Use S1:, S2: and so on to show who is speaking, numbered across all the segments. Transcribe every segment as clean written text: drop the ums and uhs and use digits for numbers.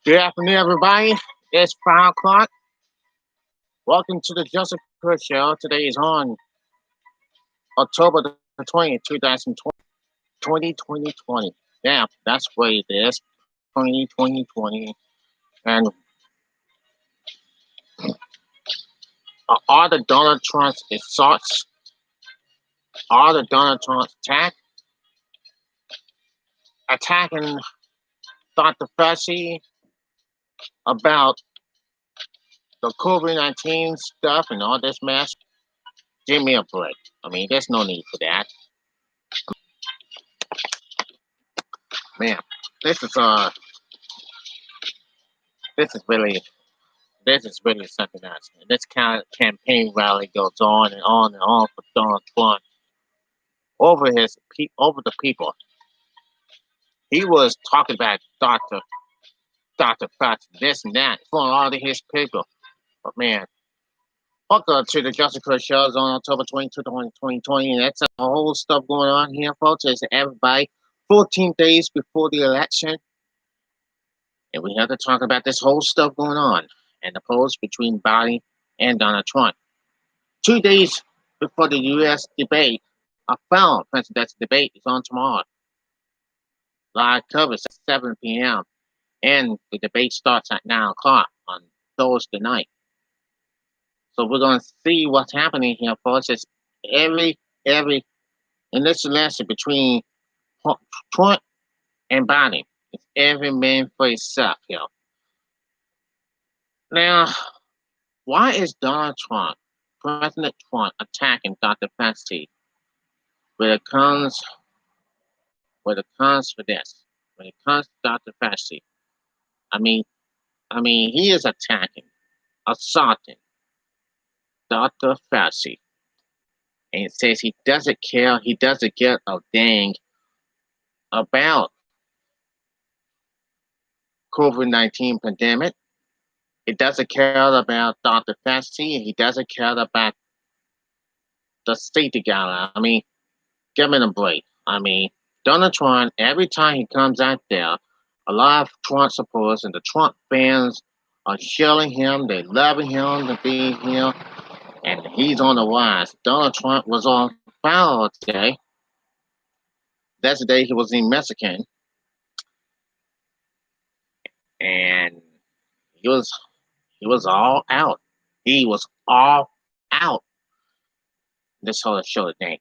S1: Good afternoon, everybody. It's 5 o'clock. Welcome to the Joseph Chris Show. Today is on October the 20th, 2020. Yeah, that's what it is. 2020. And all the Donald Trump's assaults, all the Donald Trump's attacking Dr. Fauci about the COVID-19 stuff and all this mess. Give me a break. I mean, there's no need for that. Man, this is uh this is really this is really something else. And this kind of campaign rally goes on and on and on for Donald Trump over the people. He was talking about Dr. Fauci, this and that, for all of his people. But man, welcome to the Justice Chris shows on October 22, 2020. And that's a whole stuff going on here, folks. It's everybody 14 days before the election. And we have to talk about this whole stuff going on and the polls between Biden and Donald Trump. 2 days before the U.S. debate, a final presidential debate is on tomorrow. Live coverage at 7 p.m. And the debate starts at 9 o'clock on Thursday night. So we're going to see what's happening here, folks. It's every, in this election between Trump and Biden, it's every man for himself here. Now, why is President Trump, attacking Dr. Fauci when it comes for this? When it comes to Dr. Fauci, I mean, he is assaulting Dr. Fauci, and it says he doesn't care. He doesn't give a dang about COVID-19 pandemic. He doesn't care about Dr. Fauci, and he doesn't care about the safety guideline. I mean, give me a break. I mean, Donald Trump, every time he comes out there, a lot of Trump supporters and the Trump fans are shilling him. They're loving him to be here, and he's on the rise. Donald Trump was on fire today. That's the day he was in Mexican, and he was all out. He was all out this whole show today.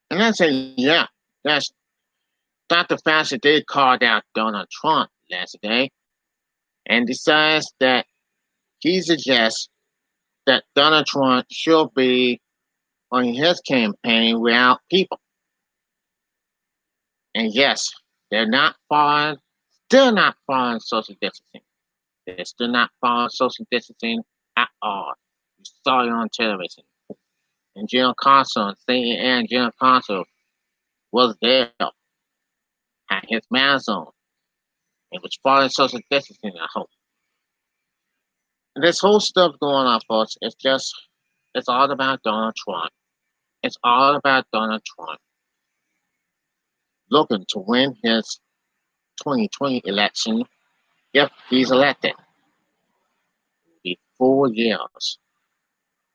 S1: And I say, yeah, that's Dr. Fauci did call out Donald Trump yesterday and decides that he suggests that Donald Trump should be on his campaign without people. And yes, they're still not following social distancing. They're still not following social distancing at all. You saw it on television. And General Consul, CNN General Consul was there, had his mask on. It was following social distancing, I hope. And this whole stuff going on, folks, it's all about Donald Trump. It's all about Donald Trump looking to win his 2020 election if he's elected. It will be 4 years.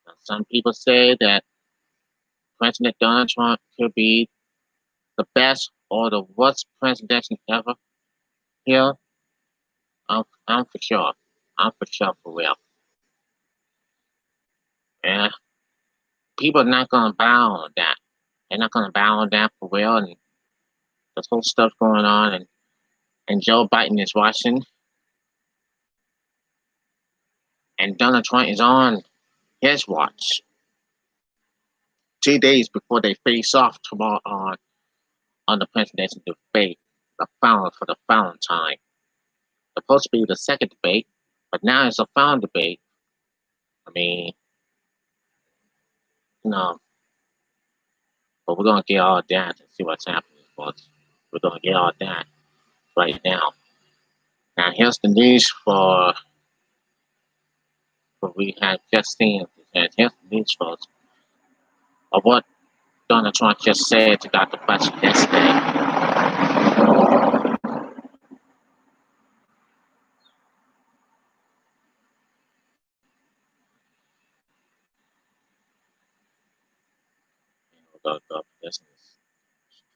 S1: Now, some people say that President Donald Trump could be the best or the worst president ever here. I'm for sure. I'm for sure for real. And people are not going to bow on that. They're not going to bow on that for real. And this whole stuff going on. And Joe Biden is watching. And Donald Trump is on his watch. 2 days before they face off tomorrow on the presidential debate, the final time. Supposed to be the second debate, but now it's a final debate. I mean, but we're gonna get all that and see what's happening, folks. We're gonna get all that right now. Now here's the news for what we had just seen. And here's the news, folks, of what Donald Trump just said to Dr. Fauci yesterday.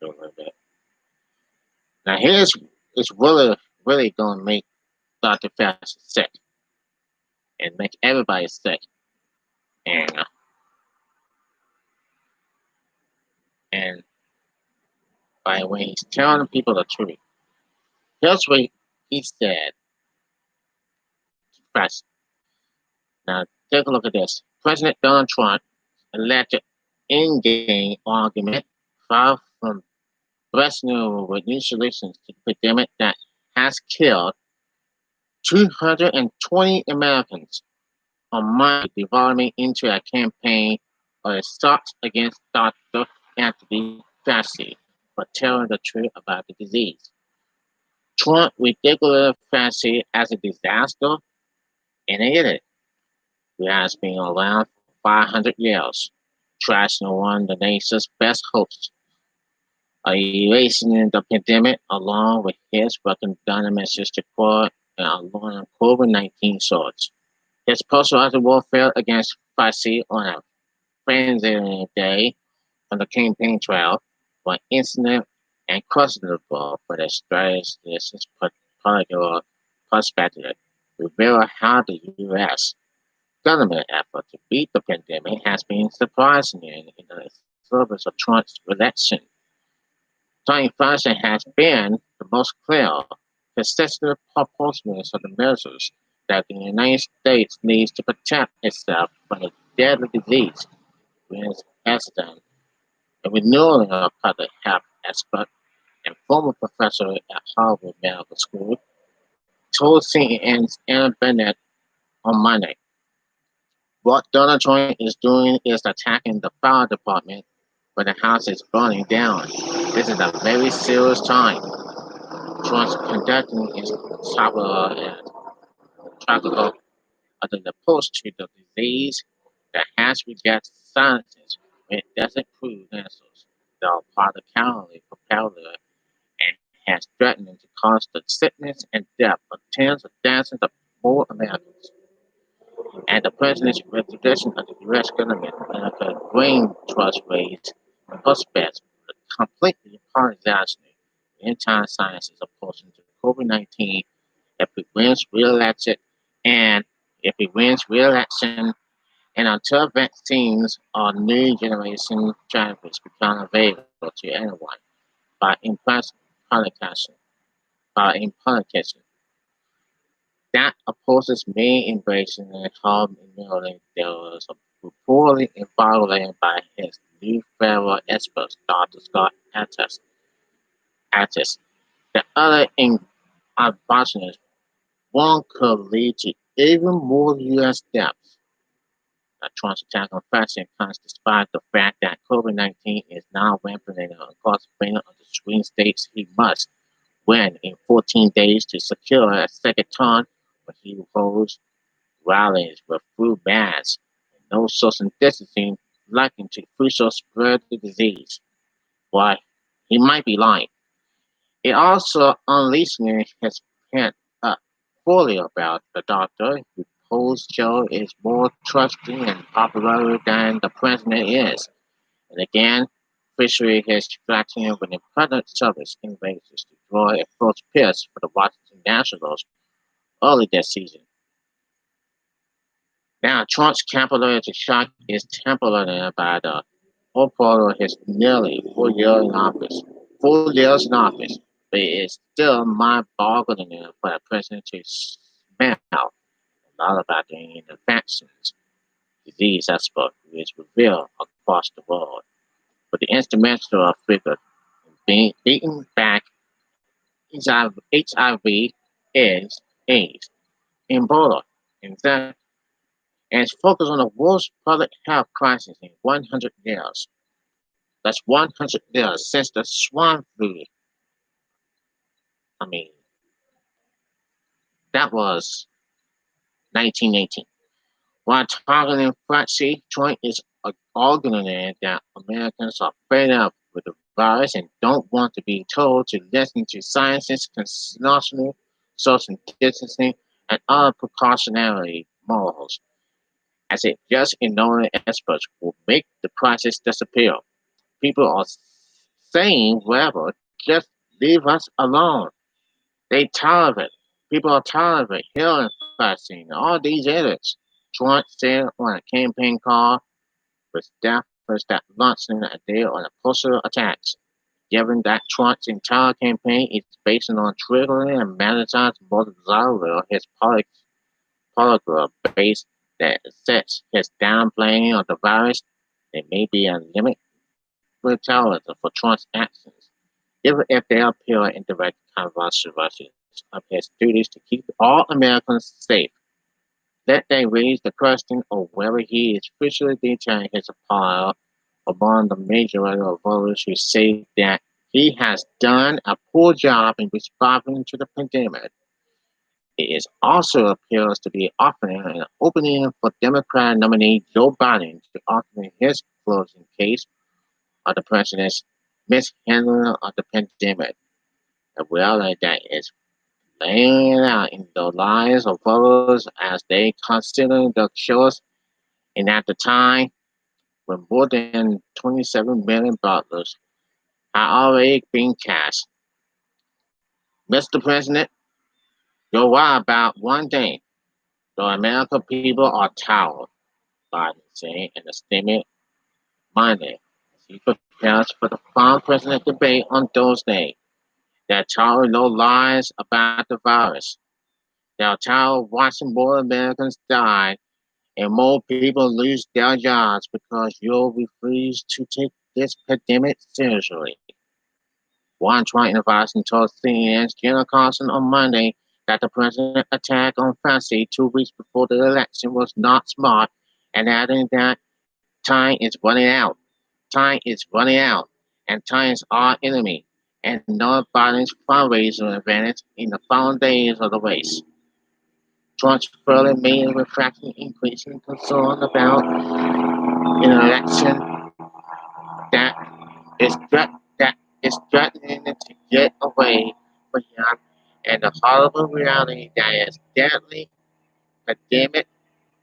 S1: a little bit. Now, here's it's really going to make Dr. Fauci sick and make everybody sick. And and by the way, he's telling people the truth. Here's what he said to press. Now, take a look at this. President Donald Trump alleged in-game argument far from breast with new solutions to the pandemic that has killed 220 Americans on Monday, devolving into a campaign or assault against Dr. Anthony Fauci for telling the truth about the disease. Trump ridiculed Fauci as a disaster and an idiot who has been around for 500 years, trashing one of the nation's best hosts, erasing the pandemic along with his recommended message to court and along COVID-19 swords. His post-war warfare against Fauci on a Thanksgiving Day on the campaign trail were incident and questionable for the strategist political perspective, reveal how the U.S. government effort to beat the pandemic has been surprising in the service of Trump's election. Tony Fauci has been the most clear, consistent proponent of the measures that the United States needs to protect itself from the deadly disease. His president, a renowned public health expert and former professor at Harvard Medical School, told CNN's Aaron Bennett on Monday, "What Donald Trump is doing is attacking the fire department when the house is burning down. This is a very serious time. Trump's conducting is topical and tragical under the approach to the disease that has rejected scientists when it doesn't prove answers. They are particularly popular and has threatened to cause the sickness and death of tens of thousands of more Americans. And the president's reputation of the U.S. government and the grain trust raised prospects for completely partisan entire science is opposed to COVID-19 if he wins re-election and if he wins re-election and until vaccines or new generation therapies become available to anyone by implication, by implication. That opposes me embracing and home immunity there was reportedly violated by his new federal expert, Dr. Scott Attis. The other unfortunate one could lead to even more U.S. deaths. Trump's attack on fashion comes despite the fact that COVID-19 is now rampant across many of the swing states. He must win in 14 days to secure a second term when he holds rallies with flu bans and no social distancing likely to further spread the disease. Why? He might be lying. It also unleashed his pent up fully about the doctor who polls show is more trusting and popular than the president is. And again, Fishery has distracting with important service innovators to draw a first pitch for the Washington Nationals early this season. Now, Trump's capability shock is tempered by the part of his nearly 4 years in office. 4 years in office, but it is still mind-boggling for the president to smell a lot about the infections disease expert who is revealed across the world. But the instrumental figure being beaten back HIV is AIDS, Ebola, exactly, and is focused on the worst public health crisis in 100 years. That's 100 years since the swine flu. I mean, that was 1918. While targeting Fauci, Trump is arguing that Americans are fed up with the virus and don't want to be told to listen to scientists constitutional social distancing and other precautionary morals, as if just ignoring experts will make the crisis disappear. People are saying whatever, just leave us alone. They tired of it. People are tired of it. Hill and Fauci, all these idiots. Trump said on a campaign call with staffers that launched in a day on the postal attacks. Given that Trump's entire campaign is based on triggering and managing Bolsonaro, his polygraph base that sets his downplaying of the virus, there may be a limit tolerance for Trump's actions, even if they appear in direct consequences of his duties to keep all Americans safe. That they raise the question of whether he is officially detailing his power among the majority of voters who say that he has done a poor job in responding to the pandemic. It is also appears to be offering an opening for Democrat nominee Joe Biden to argue his closing case of the president's mishandling of the pandemic, a reality that is playing out in the lives of voters as they consider the choice. And at the time, when more than 27 million dollars had already been cashed. Mr. President, you're right about one thing. The American people are tired, Biden said in a statement Monday as he prepares for the farm president debate on Thursday. They're tired of no lies about the virus. They're tired of watching more Americans die and more people lose their jobs because you refuse to take this pandemic seriously. One Trump advisor told CNN's Jenna Carlson on Monday that the president's attack on Fauci 2 weeks before the election was not smart, and adding that time is running out. Time is running out, and time is our enemy, and not Biden's fundraising advantage in the final days of the race. Trump's further made a reflecting increasing concern about an election that that is threatening to get away from him, and the horrible reality that is deadly pandemic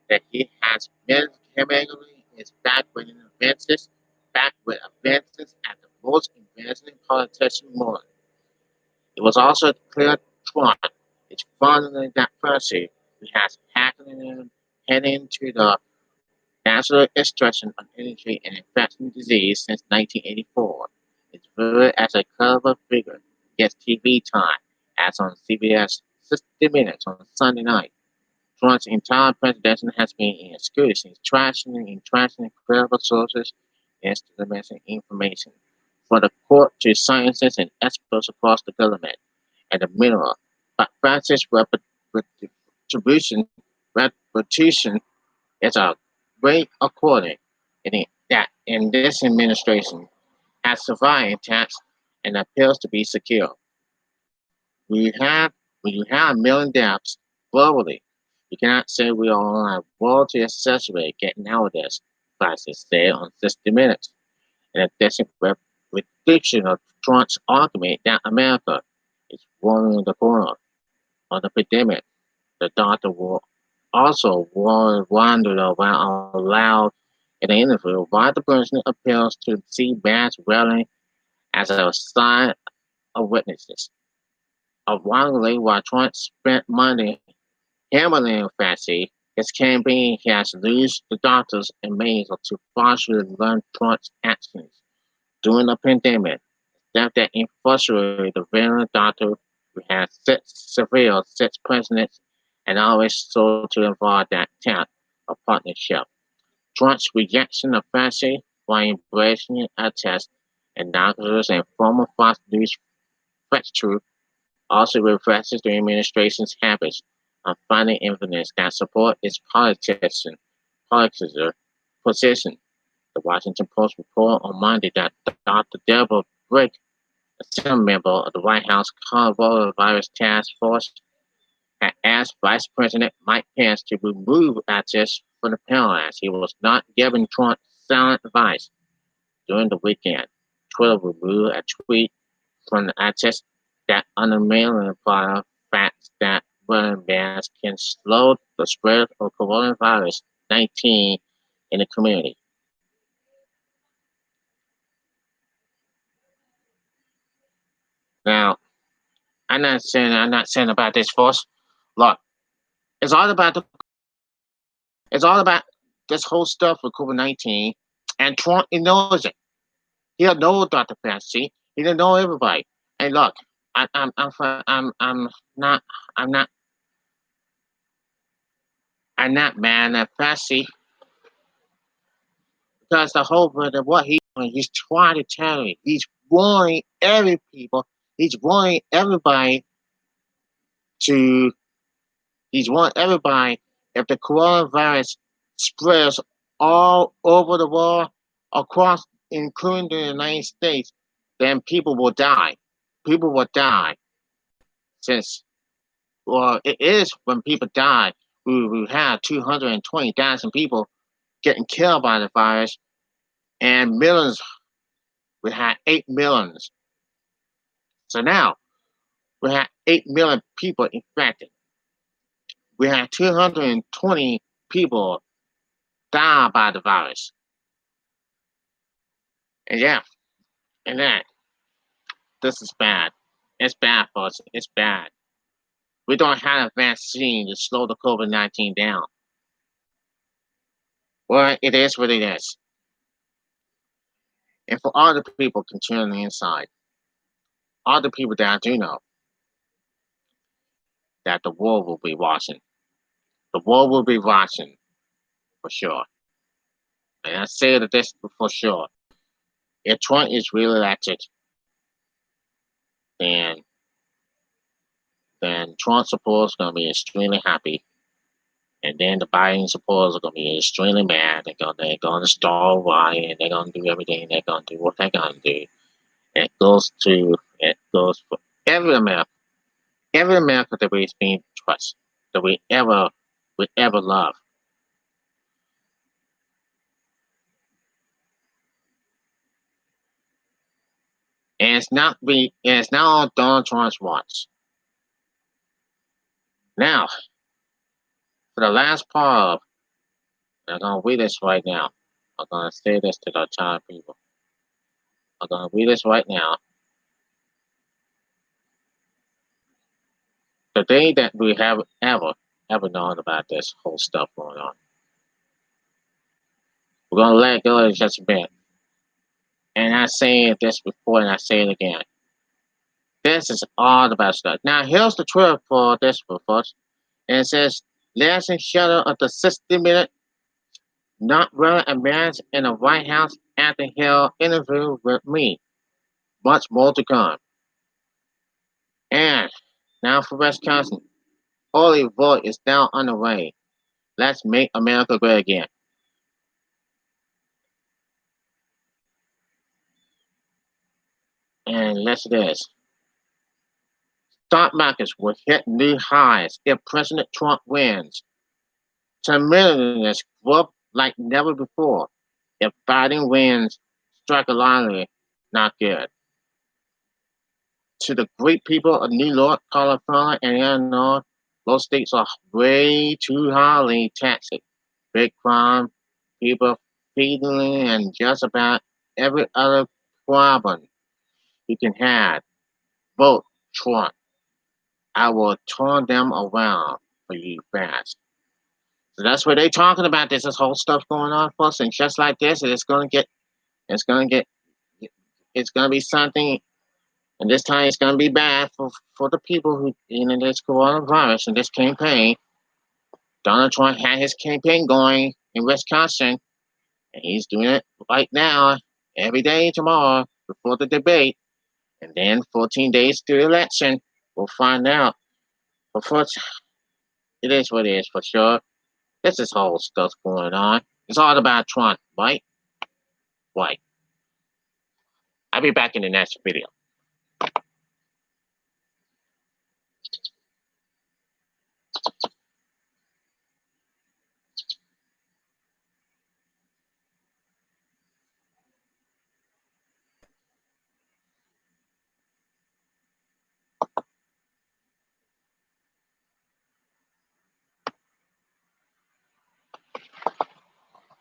S1: that he has chemically is back with advances at the most advancing politician moment. It was also clear Trump is funding that person who has heading to the national extraction of energy and infectious disease since 1984. It's viewed as a clever figure gets TV time, as on CBS 60 Minutes on Sunday night. Trump's entire presidency has been in excursions, trashing credible sources and estimating information for the court to scientists and experts across the government and the mineral. But Francis' retribution, reputation is a great according that in this administration has survived intact and appears to be secure. We have when you have a million deaths globally, you cannot say we are on a roll to accelerate getting out of this, Francis said on 60 Minutes. In addition, prediction of Trump's argument that America is warming the corner on the pandemic. The doctor will also wondered around aloud in an interview why the president appears to see mass rallying as a sign of witnesses. Ironically, while Trump spent money hammering Fauci, his campaign has used the doctors and maids to partially learn Trump's actions during the pandemic. That infatuated the veteran doctor who has six presidents and always sought to involve that type of partnership. Trump's rejection of Fauci while embracing a test and doctors and former Fox News truth also reflects the administration's habits of finding evidence that support its political position. The Washington Post reported on Monday that Dr. Deborah Brick, a senior member of the White House coronavirus task force, had asked Vice President Mike Pence to remove Atis from the panel as he was not giving Trump sound advice. During the weekend, Twitter removed a tweet from the Atis that unmailed implied facts that wearing masks can slow the spread of coronavirus 19 in the community. Now, I'm not saying about this force. Look, it's all about it's all about this whole stuff with COVID-19, and Trump he knows it. He'll know Dr. Fauci. He didn't know everybody. And look, I'm not I'm not I'm not mad at Fauci because the whole of what he's trying to tell you. He's warning every people. He's warning everybody to. He's warning everybody if the coronavirus spreads all over the world, across, including the United States, then people will die. People will die since. Well, it is when people die. We have 220,000 people getting killed by the virus, and millions. We had 8 millions. So now we have 8 million people infected. We had 220 people die by the virus. And yeah, and that this is bad. It's bad for us. It's bad. We don't have a vaccine to slow the COVID-19 down. Well, it is what it is. And for all the people continuing inside, all the people that I do know, that the world will be watching. The world will be watching for sure. And I say this for sure. If Trump is really elected, then Trump supporters are gonna be extremely happy, and then the Biden supporters are gonna be extremely mad. They're gonna start rioting. They're gonna do everything. They're gonna do what they're gonna do. And it goes for every America that we've been trust, that we ever love. And it's not on Donald Trump's watch. Now, for the last part of, I'm gonna read this right now. I'm gonna say this to the China people. I'm gonna read this right now. The day that we have ever known about this whole stuff going on. We're gonna let go of just a bit. And I say this before and I say it again. This is all about stuff. Now here's the truth for this one, folks. And it says, last and shadow of the 60-minute not wearing a mask in the White House after Hill interview with me. Much more to come. And now for Wisconsin. Early vote is now underway. Let's make America great again. And listen to this. Stock markets will hit new highs if President Trump wins. Some millionaires grow up like never before. If Biden wins, strike a lottery, not good. To the great people of New York, California, and Illinois, those states are way too highly taxed. Big crime, people feeding, and just about every other problem you can have. Vote Trump. I will turn them around for you fast. So that's what they're talking about. This whole stuff going on, folks, and just like this, it's gonna get, it's gonna be something, and this time it's gonna be bad for the people who this coronavirus and this campaign. Donald Trump had his campaign going in Wisconsin, and he's doing it right now, every day tomorrow before the debate, and then 14 days to the election. We'll find out. But first, it is what it is for sure. This is whole stuff going on. It's all about Trump, right? Right. I'll be back in the next video.